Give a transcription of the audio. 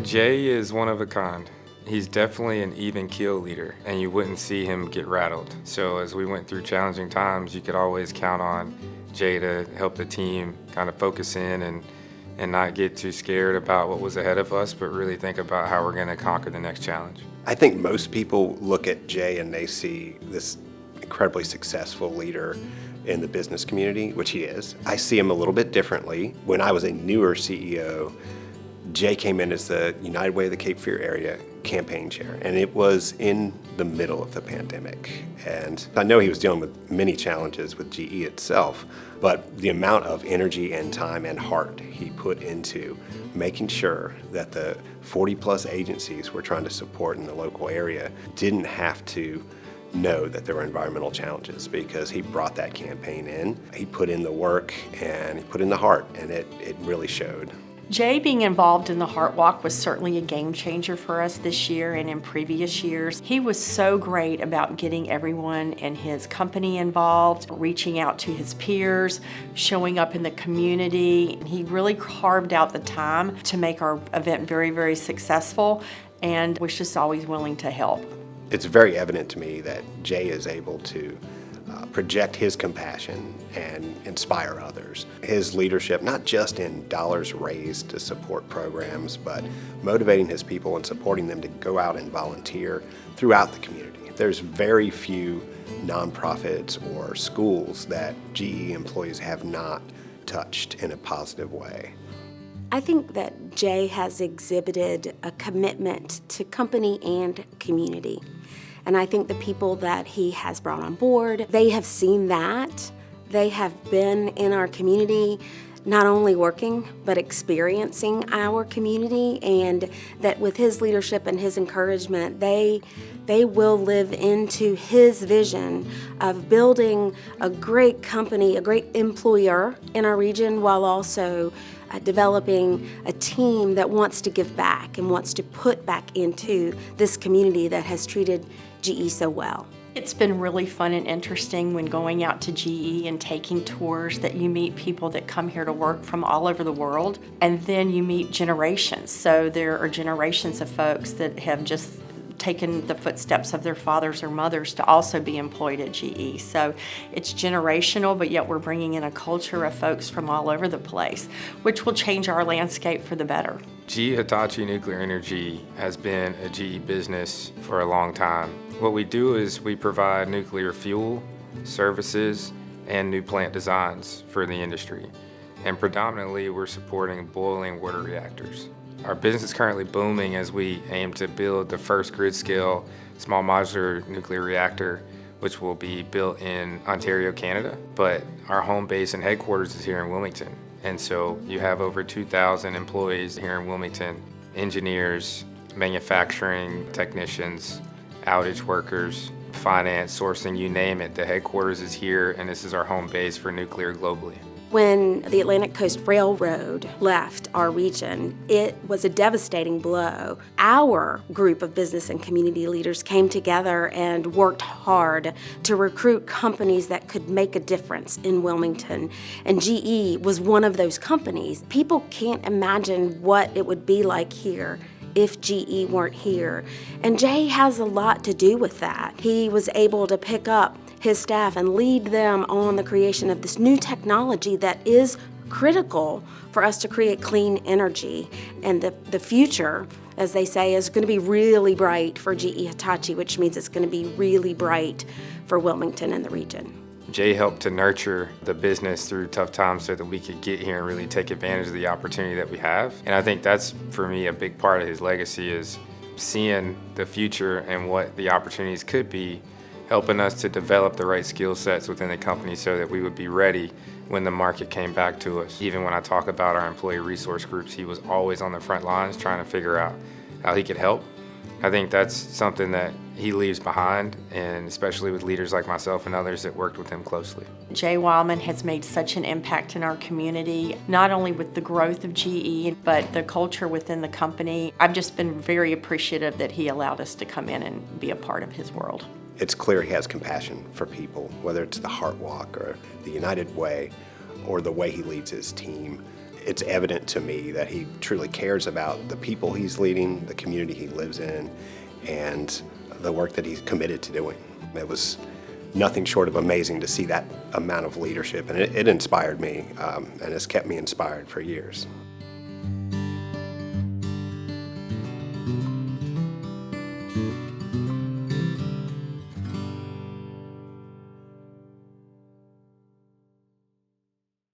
Jay is one of a kind. He's definitely an even keel leader, and you wouldn't see him get rattled. So as we went through challenging times, you could always count on Jay to help the team kind of focus in and not get too scared about what was ahead of us, but really think about how we're going to conquer the next challenge. I think most people look at Jay and they see this incredibly successful leader in the business community, which he is. I see him a little bit differently. When I was a newer CEO, Jay came in as the United Way of the Cape Fear area campaign chair, and it was in the middle of the pandemic. And I know he was dealing with many challenges with GE itself, but the amount of energy and time and heart he put into making sure that the 40+ agencies we're trying to support in the local area didn't have to know that there were environmental challenges, because he brought that campaign in. He put in the work and he put in the heart, and it really showed. Jay being involved in the Heart Walk was certainly a game changer for us this year and in previous years. He was so great about getting everyone in his company involved, reaching out to his peers, showing up in the community. He really carved out the time to make our event very, very successful, and was just always willing to help. It's very evident to me that Jay is able to project his compassion and inspire others. His leadership, not just in dollars raised to support programs, but motivating his people and supporting them to go out and volunteer throughout the community. There's very few nonprofits or schools that GE employees have not touched in a positive way. I think that Jay has exhibited a commitment to company and community. And I think the people that he has brought on board, they have seen that. They have been in our community, not only working, but experiencing our community, and that with his leadership and his encouragement, they will live into his vision of building a great company, a great employer in our region, while also developing a team that wants to give back and wants to put back into this community that has treated GE so well. It's been really fun and interesting when going out to GE and taking tours, that you meet people that come here to work from all over the world, and then you meet generations. So there are generations of folks that have just taken the footsteps of their fathers or mothers to also be employed at GE. So it's generational, but yet we're bringing in a culture of folks from all over the place, which will change our landscape for the better. GE Hitachi Nuclear Energy has been a GE business for a long time. What we do is we provide nuclear fuel, services, and new plant designs for the industry. And predominantly, we're supporting boiling water reactors. Our business is currently booming as we aim to build the first grid-scale small modular nuclear reactor, which will be built in Ontario, Canada. But our home base and headquarters is here in Wilmington. And so you have over 2,000 employees here in Wilmington, engineers, manufacturing technicians, outage workers, finance, sourcing, you name it. The headquarters is here, and this is our home base for nuclear globally. When the Atlantic Coast Railroad left our region, it was a devastating blow. Our group of business and community leaders came together and worked hard to recruit companies that could make a difference in Wilmington. And GE was one of those companies. People can't imagine what it would be like here if GE weren't here. And Jay has a lot to do with that. He was able to pick up his staff and lead them on the creation of this new technology that is critical for us to create clean energy. And the future, as they say, is going to be really bright for GE Hitachi, which means it's going to be really bright for Wilmington and the region. Jay helped to nurture the business through tough times so that we could get here and really take advantage of the opportunity that we have. And I think that's, for me, a big part of his legacy is seeing the future and what the opportunities could be, helping us to develop the right skill sets within the company so that we would be ready when the market came back to us. Even when I talk about our employee resource groups, he was always on the front lines trying to figure out how he could help. I think that's something that he leaves behind, and especially with leaders like myself and others that worked with him closely. Jay Wileman has made such an impact in our community, not only with the growth of GE, but the culture within the company. I've just been very appreciative that he allowed us to come in and be a part of his world. It's clear he has compassion for people, whether it's the Heart Walk or the United Way or the way he leads his team. It's evident to me that he truly cares about the people he's leading, the community he lives in, and the work that he's committed to doing. It was nothing short of amazing to see that amount of leadership, and it inspired me and has kept me inspired for years.